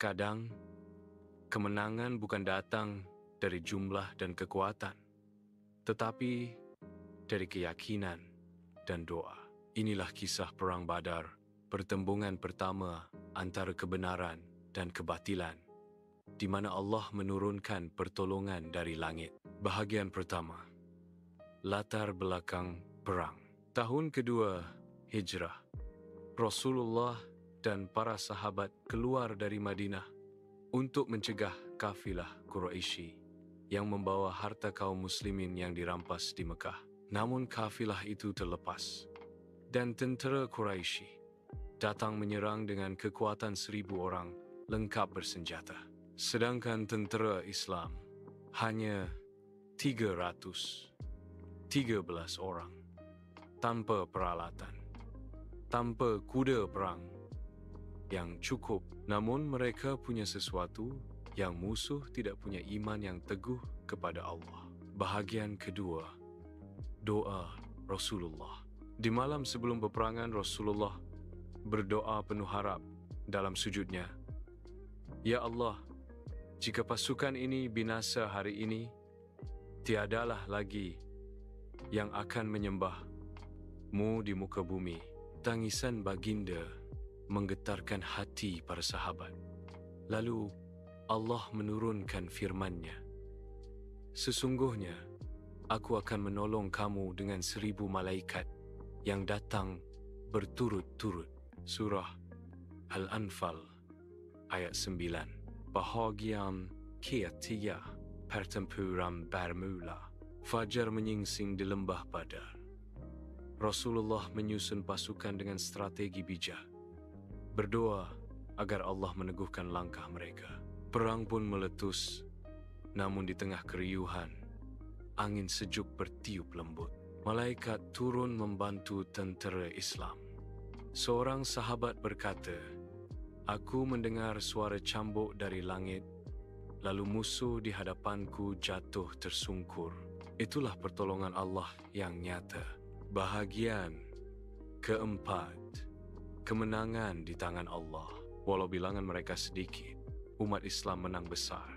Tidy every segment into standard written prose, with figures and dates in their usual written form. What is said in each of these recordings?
Kadang, kemenangan bukan datang dari jumlah dan kekuatan, tetapi dari keyakinan dan doa. Inilah kisah Perang Badar, pertembungan pertama antara kebenaran dan kebatilan, di mana Allah menurunkan pertolongan dari langit. Bahagian pertama, latar belakang perang. Tahun kedua Hijrah, Rasulullah dan para sahabat keluar dari Madinah untuk mencegah kafilah Quraisy yang membawa harta kaum muslimin yang dirampas di Mekah. Namun kafilah itu terlepas, dan tentera Quraisy datang menyerang dengan kekuatan 1,000 orang lengkap bersenjata. Sedangkan tentera Islam hanya 313 orang, tanpa peralatan, tanpa kuda perang yang cukup. Namun mereka punya sesuatu yang musuh tidak punya, iman yang teguh kepada Allah. Bahagian kedua, doa Rasulullah. Di malam sebelum peperangan, Rasulullah berdoa penuh harap dalam sujudnya. Ya Allah, jika pasukan ini binasa hari ini, tiadalah lagi yang akan menyembah-Mu di muka bumi. Tangisan baginda menggetarkan hati para sahabat. Lalu Allah menurunkan firman-Nya, sesungguhnya aku akan menolong kamu dengan 1,000 malaikat yang datang berturut-turut. Surah Al-Anfal ayat 9. Bahagian ketiga, pertempuran bermula. Fajar menyingsing di lembah Badar. Rasulullah menyusun pasukan dengan strategi bijak, berdoa agar Allah meneguhkan langkah mereka. Perang pun meletus, namun di tengah keriuhan, angin sejuk bertiup lembut. Malaikat turun membantu tentera Islam. Seorang sahabat berkata, aku mendengar suara cambuk dari langit, lalu musuh di hadapanku jatuh tersungkur. Itulah pertolongan Allah yang nyata. Bahagian keempat, kemenangan di tangan Allah. Walau bilangan mereka sedikit, umat Islam menang besar.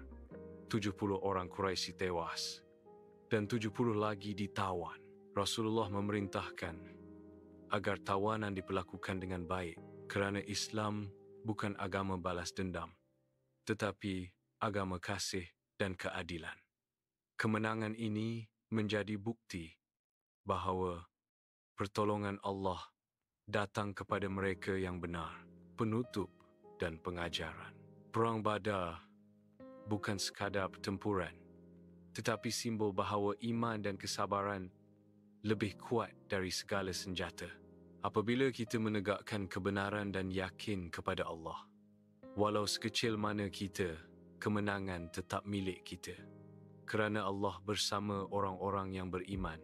70 orang Quraisy tewas dan 70 lagi ditawan. Rasulullah memerintahkan agar tawanan diperlakukan dengan baik, kerana Islam bukan agama balas dendam, tetapi agama kasih dan keadilan. Kemenangan ini menjadi bukti bahawa pertolongan Allah datang kepada mereka yang benar, penutup dan pengajaran. Perang Badar bukan sekadar pertempuran, tetapi simbol bahawa iman dan kesabaran lebih kuat dari segala senjata. Apabila kita menegakkan kebenaran dan yakin kepada Allah, walau sekecil mana kita, kemenangan tetap milik kita, kerana Allah bersama orang-orang yang beriman.